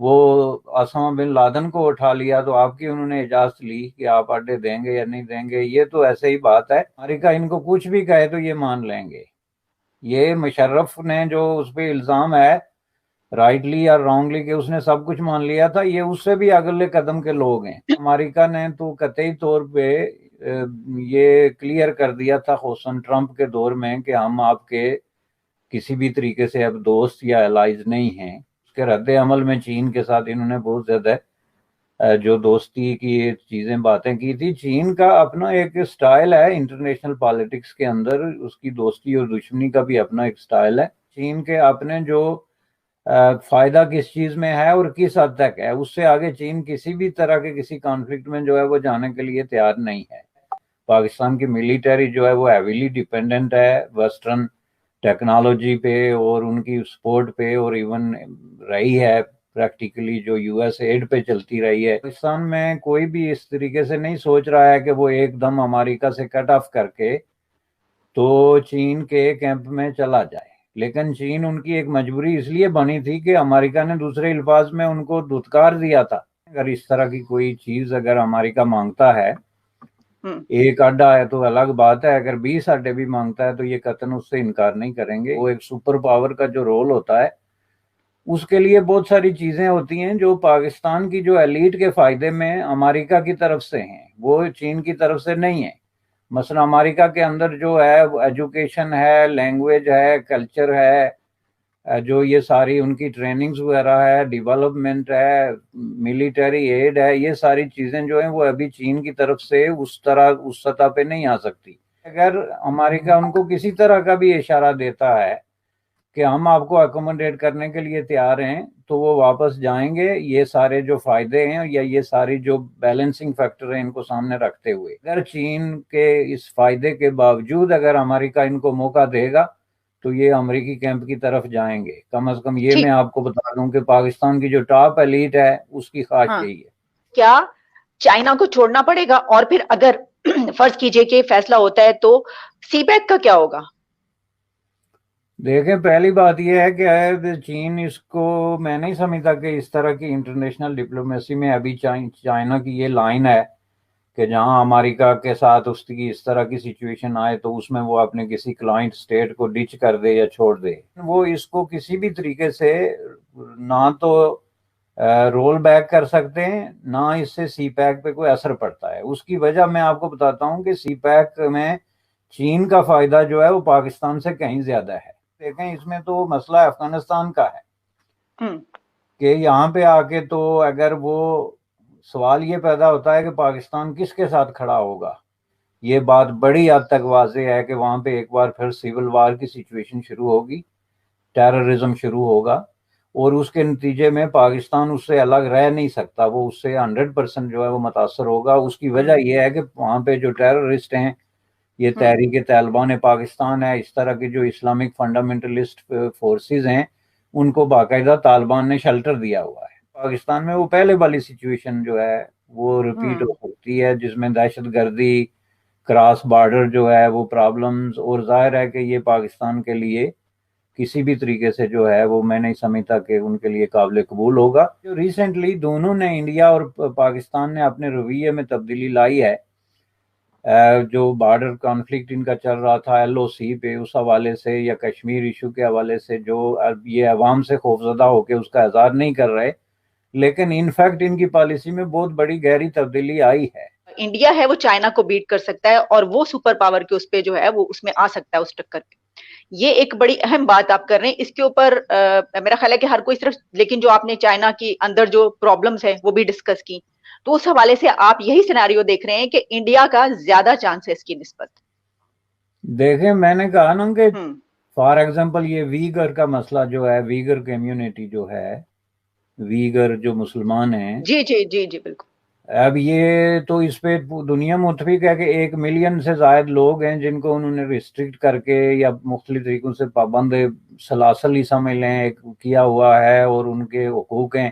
وہ Usama bin Laden کو اٹھا لیا تو آپ کی انہوں نے اجازت لی کہ آپ اڈے دیں گے یا نہیں دیں گے. یہ تو ایسے ہی بات ہے. امریکہ ان کو کچھ بھی کہے تو یہ مان لیں گے. یہ مشرف نے جو اس پہ الزام ہے رائٹلی یا رانگلی کہ اس نے سب کچھ مان لیا تھا, یہ اس سے بھی اگلے قدم کے لوگ ہیں. امریکہ نے تو قطعی طور پہ یہ کلیئر کر دیا تھا خصوصاً ٹرمپ کے دور میں کہ ہم آپ کے کسی بھی طریقے سے اب دوست یا الائز نہیں ہیں. اس کے رد عمل میں چین کے ساتھ انہوں نے بہت زیادہ جو دوستی کی چیزیں باتیں کی تھی. چین کا اپنا ایک سٹائل ہے انٹرنیشنل پالیٹکس کے اندر, اس کی دوستی اور دشمنی کا بھی اپنا ایک سٹائل ہے. چین کے اپنے جو فائدہ کس چیز میں ہے اور کس حد تک ہے, اس سے آگے چین کسی بھی طرح کے کسی کانفلکٹ میں جو ہے وہ جانے کے لیے تیار نہیں ہے. پاکستان کی ملیٹری جو ہے وہ ہیویلی ڈیپینڈنٹ ہے ویسٹرن ٹیکنالوجی پہ اور ان کی سپورٹ پہ, اور ایون رہی ہے پریکٹیکلی جو یو ایس ایڈ پہ چلتی رہی ہے. پاکستان میں کوئی بھی اس طریقے سے نہیں سوچ رہا ہے کہ وہ ایک دم امریکہ سے کٹ آف کر کے تو چین کے کیمپ میں چلا جائے. لیکن چین ان کی ایک مجبوری اس لیے بنی تھی کہ امریکہ نے دوسرے الفاظ میں ان کو دھتکار دیا تھا. اگر اس طرح کی کوئی چیز اگر امریکہ مانگتا ہے, ایک اڈا ہے تو الگ بات ہے, اگر 20 اڈے بھی مانگتا ہے تو یہ قطعاً اس سے انکار نہیں کریں گے. وہ ایک سپر پاور کا جو رول ہوتا ہے اس کے لیے بہت ساری چیزیں ہوتی ہیں جو پاکستان کی جو ایلیٹ کے فائدے میں امریکہ کی طرف سے ہیں, وہ چین کی طرف سے نہیں ہیں. مثلا امریکہ کے اندر جو ہے ایجوکیشن ہے, لینگویج ہے, کلچر ہے, جو یہ ساری ان کی ٹریننگز وغیرہ ہے, ڈیولپمنٹ ہے, ملیٹری ایڈ ہے, یہ ساری چیزیں جو ہیں وہ ابھی چین کی طرف سے اس سطح پہ نہیں آ سکتی. اگر امریکہ ان کو کسی طرح کا بھی اشارہ دیتا ہے کہ ہم آپ کو اکوموڈیٹ کرنے کے لیے تیار ہیں تو وہ واپس جائیں گے, یہ سارے جو فائدے ہیں یا یہ ساری جو بیلنسنگ فیکٹر ہیں ان کو سامنے رکھتے ہوئے. اگر چین کے اس فائدے کے باوجود اگر امریکہ ان کو موقع دے گا تو یہ امریکی کیمپ کی طرف جائیں گے. کم از کم یہ میں آپ کو بتا دوں کہ پاکستان کی جو ٹاپ ایلیٹ ہے اس کی خواہش یہی ہے. کیا چائنا کو چھوڑنا پڑے گا؟ اور پھر اگر فرض کیجئے کہ فیصلہ ہوتا ہے تو سی پیک کا کیا ہوگا؟ دیکھیں, پہلی بات یہ ہے کہ چین اس کو میں نہیں سمجھتا کہ اس طرح کی انٹرنیشنل ڈپلومیسی میں ابھی چائنا کی یہ لائن ہے کہ جہاں امریکہ کے ساتھ اس کی اس طرح کی سچویشن آئے تو اس میں وہ اپنے کسی کلائنٹ سٹیٹ کو ڈچ کر دے یا چھوڑ دے. وہ اس کو کسی بھی طریقے سے نہ تو رول بیک کر سکتے ہیں, نہ اس سے سی پیک پہ کوئی اثر پڑتا ہے. اس کی وجہ میں آپ کو بتاتا ہوں کہ سی پیک میں چین کا فائدہ جو ہے وہ پاکستان سے کہیں زیادہ ہے. دیکھیں, اس میں تو مسئلہ افغانستان کا ہے کہ یہاں پہ آ کے تو اگر وہ سوال یہ پیدا ہوتا ہے کہ پاکستان کس کے ساتھ کھڑا ہوگا. یہ بات بڑی حد تک واضح ہے کہ وہاں پہ ایک بار پھر سیول وار کی سچویشن شروع ہوگی, ٹیررزم شروع ہوگا, اور اس کے نتیجے میں پاکستان اس سے الگ رہ نہیں سکتا. وہ اس سے 100% جو ہے وہ متاثر ہوگا. اس کی وجہ یہ ہے کہ وہاں پہ جو ٹیررسٹ ہیں, یہ تحریک طالبان پاکستان ہے, اس طرح کے جو اسلامک فنڈامنٹلسٹ فورسز ہیں, ان کو باقاعدہ طالبان نے شیلٹر دیا ہوا ہے. پاکستان میں وہ پہلے والی سچویشن جو ہے وہ ریپیٹ ہو سکتی ہے جس میں دہشت گردی, کراس بارڈر جو ہے وہ پرابلمز, اور ظاہر ہے کہ یہ پاکستان کے لیے کسی بھی طریقے سے جو ہے وہ میں نہیں سمجھتا کہ ان کے لیے قابل قبول ہوگا. جو ریسنٹلی دونوں نے, انڈیا اور پاکستان نے, اپنے رویے میں تبدیلی لائی ہے. جو بارڈر کانفلکٹ ان کا چل رہا تھا ایل او سی پہ, اس حوالے سے یا کشمیر ایشو کے حوالے سے, جو یہ عوام سے خوفزدہ ہو کے اس کا اظہار نہیں کر رہے, لیکن ان فیکٹ ان کی پالیسی میں بہت بڑی گہری تبدیلی آئی ہے. انڈیا ہے وہ چائنا کو بیٹ کر سکتا ہے اور وہ سپر پاور کے اس پہ جو ہے وہ اس میں آ سکتا ہے, اس ٹکر پہ. یہ ایک بڑی اہم بات آپ کر رہے ہیں. اس کے اوپر میرا خیال ہے کہ ہر کوئی صرف, لیکن جو آپ نے چائنا کی اندر جو پرابلمز ہیں وہ بھی ڈسکس کی, تو اس حوالے سے آپ یہی سیناریو دیکھ رہے ہیں کہ انڈیا کا زیادہ چانس ہے اس کی نسبت؟ دیکھیں, میں نے کہا نا کہ فار ایگزامپل یہ ویگر کا مسئلہ جو ہے, ویگر کمیونٹی جو ہے, ویگر جو مسلمان ہیں, جی جی جی جی بالکل, اب یہ تو اس پہ دنیا متفق ہے کہ 1 ملین سے زائد لوگ ہیں جن کو انہوں نے ریسٹرکٹ کر کے یا مختلف طریقوں سے پابند سلاسل ہی سمجھ لیں کیا ہوا ہے, اور ان کے حقوق ہیں.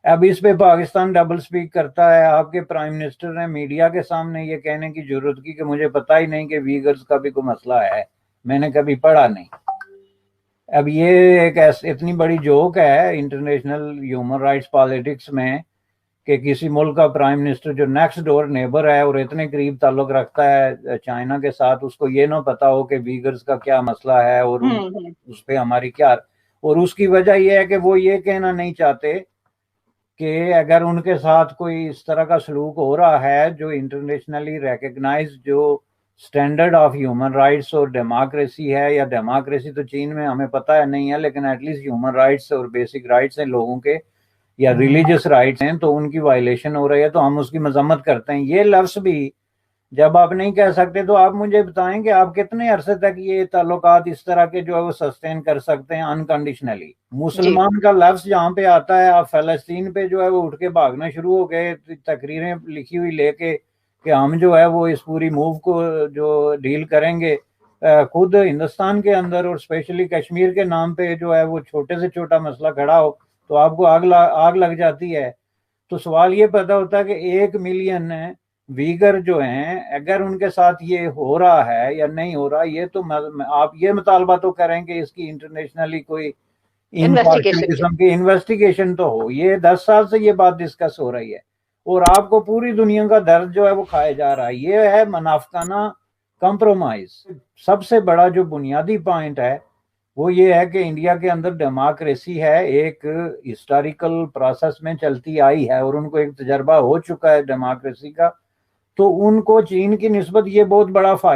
اب اس پہ پاکستان ڈبل سپیک کرتا ہے. آپ کے پرائم منسٹر نے میڈیا کے سامنے یہ کہنے کی ضرورت کی کہ مجھے پتہ ہی نہیں کہ ویگرز کا بھی کوئی مسئلہ ہے, میں نے کبھی پڑھا نہیں. اب یہ ایک اتنی بڑی جوک ہے انٹرنیشنل ہیومن رائٹس پالیٹکس میں کہ کسی ملک کا پرائم منسٹر جو نیکسٹ ڈور نیبر ہے اور اتنے قریب تعلق رکھتا ہے چائنا کے ساتھ، اس کو یہ نہ پتا ہو کہ ویگرز کا کیا مسئلہ ہے اور اس پہ ہماری کیا، اور اس کی وجہ یہ ہے کہ وہ یہ کہنا نہیں چاہتے کہ اگر ان کے ساتھ کوئی اس طرح کا سلوک ہو رہا ہے جو انٹرنیشنلی ریکگنائز جو سٹینڈرڈ آف ہیومن رائٹس اور ڈیموکریسی ہے، یا ڈیموکریسی تو چین میں ہمیں پتہ ہے نہیں ہے، لیکن ایٹ لیسٹ ہیومن رائٹس اور بیسک رائٹس ہیں لوگوں کے، یا ریلیجس رائٹس ہیں، تو ان کی وائلیشن ہو رہی ہے تو ہم اس کی مذمت کرتے ہیں۔ یہ لفظ بھی جب آپ نہیں کہہ سکتے تو آپ مجھے بتائیں کہ آپ کتنے عرصے تک یہ تعلقات اس طرح کے جو ہے وہ سسٹین کر سکتے ہیں انکنڈیشنلی۔ مسلمان کا لفظ جہاں پہ آتا ہے، آپ فلسطین پہ جو ہے وہ اٹھ کے بھاگنا شروع ہو گئے، تقریریں لکھی ہوئی لے کے کہ ہم جو ہے وہ اس پوری موو کو جو ڈیل کریں گے۔ خود ہندوستان کے اندر اور اسپیشلی کشمیر کے نام پہ جو ہے وہ چھوٹے سے چھوٹا مسئلہ کھڑا ہو تو آپ کو آگ لگ جاتی ہے۔ تو سوال یہ پیدا ہوتا ہے کہ 1 ملین ویگر جو ہیں اگر ان کے ساتھ یہ ہو رہا ہے یا نہیں ہو رہا، یہ تو آپ یہ مطالبہ تو کریں کہ اس کی انٹرنیشنلی کوئی قسم کی انویسٹیگیشن تو ہو۔ یہ 10 سال سے یہ بات ڈسکس ہو رہی ہے اور آپ کو پوری دنیا کا درد جو ہے وہ کھایا جا رہا ہے۔ یہ ہے منافقانہ کمپرومائز۔ سب سے بڑا جو بنیادی پوائنٹ ہے وہ یہ ہے کہ انڈیا کے اندر ڈیموکریسی ہے، ایک ہسٹوریکل پروسیس میں چلتی آئی ہے اور ان کو ایک تجربہ ہو چکا ہے ڈیموکریسی کا، تو ان کو چین کی نسبت یہ بہت بڑا فائدہ